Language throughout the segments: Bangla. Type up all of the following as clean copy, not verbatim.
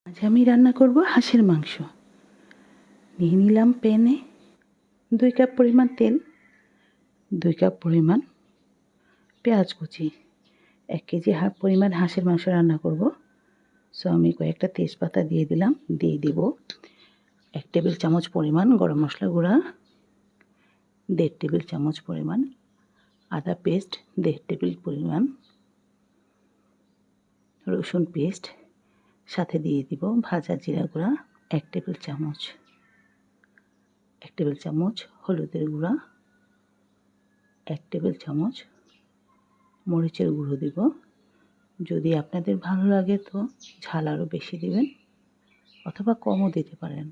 আজ আমি রান্না করব হাঁসের মাংস। নিয়ে নিলাম প্যানে 2 কাপ পরিমাণ তেল, 2 কাপ পরিমাণ পেঁয়াজ কুচি। 1 কেজি পরিমাণ হাঁসের মাংস রান্না করব, সো আমি কয়েকটা তেজপাতা দিয়ে দিলাম। দিয়ে দিব 1 টেবিল চামচ পরিমাণ গরম মশলা গুঁড়া, 1.5 টেবিল চামচ পরিমাণ আদা পেস্ট, 1.5 টেবিল পরিমাণ রসুন পেস্ট, সাথে দিয়ে দিব ভাজা জিরা গুঁড়া 1 টেবিল চামচ, 1 টেবিল চামচ হলুদের গুঁড়া, 1 টেবিল চামচ মরিচের গুঁড়ো দিব। যদি আপনাদের ভালো লাগে তো ঝাল আরও বেশি দিবেন অথবা কমও দিতে পারেন।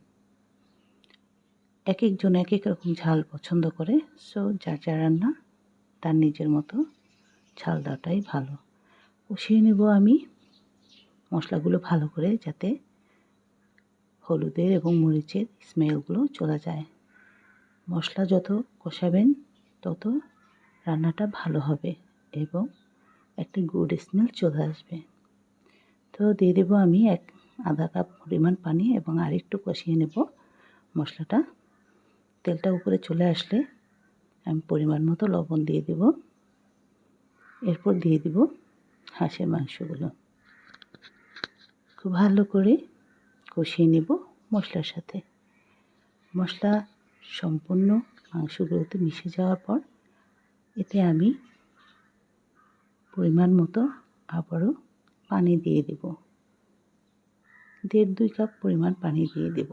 এক একজন এক এক রকম ঝাল পছন্দ করে, সো যার যার রান্না তার নিজের মতো ঝাল দেওয়াটাই ভালো। কষিয়ে নেব আমি মশলাগুলো ভালো করে, যাতে হলুদের এবং মরিচের স্মেলগুলো চলে যায়। মশলা যত কষাবেন তত রান্নাটা ভালো হবে এবং একটা গুড স্মেল চলে আসবে। তো দিয়ে দেবো আমি আধা কাপ পরিমাণ পানি এবং আরেকটু কষিয়ে নেব মশলাটা। তেলটা উপরে চলে আসলে আমি পরিমাণ মতো লবণ দিয়ে দেব। এরপর দিয়ে দিব হাঁসের মাংসগুলো। খুব ভালো করে কষিয়ে নেব মশলার সাথে। মশলা সম্পূর্ণ মাংসগুলোতে মিশে যাওয়ার পর এতে আমি পরিমাণ মতো আবারও পানি দিয়ে দেব। 1.5-2 কাপ পরিমাণ পানি দিয়ে দেব।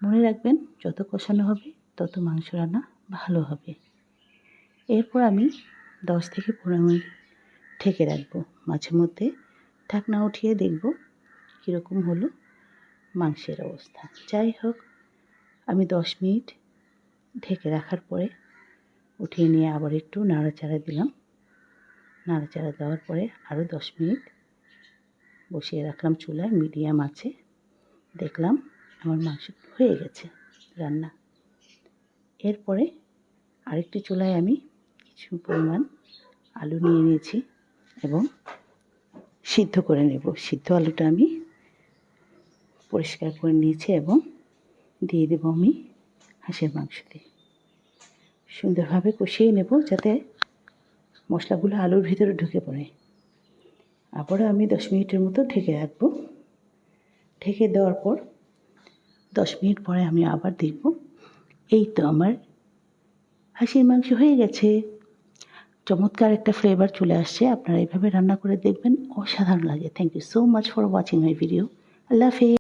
মনে রাখবেন, যত কষানো হবে তত মাংস রান্না ভালো হবে। এরপর আমি 10 থেকে 15 মিনিট ঢেকে রাখবো। মাঝে মধ্যে ঢাকনা উঠিয়ে দেখব কীরকম হলো মাংসের অবস্থা। যাই হোক, আমি 10 মিনিট ঢেকে রাখার পরে উঠিয়ে নিয়ে আবার একটু নাড়াচাড়া দিলাম। নাড়াচাড়া দেওয়ার পরে আরও 10 মিনিট বসিয়ে রাখলাম চুলায় মিডিয়াম আছে। দেখলাম আমার মাংস হয়ে গেছে রান্না। এরপরে আরেকটি চুলায় আমি কিছু পরিমাণ আলু নিয়ে নিয়েছি এবং সিদ্ধ করে নেব। সিদ্ধ আলুটা আমি পরিষ্কার করে নিয়েছি এবং দিয়ে দেব আমি হাঁসের মাংসতে। সুন্দরভাবে কষিয়ে নেব যাতে মশলাগুলো আলুর ভিতরে ঢুকে পড়ে। আবারও আমি 10 মিনিটের মতো ঢেকে রাখবো। ঢেকে দেওয়ার পর 10 মিনিট পরে আমি আবার দেখব, এই তো আমার হাঁসের মাংস হয়ে গেছে। চমৎকার একটা ফ্লেভার চলে আসছে। আপনারা এইভাবে রান্না করে দেখবেন, অসাধারণ লাগে। Thank you so much for watching my video. আল্লাহ হাফেজ।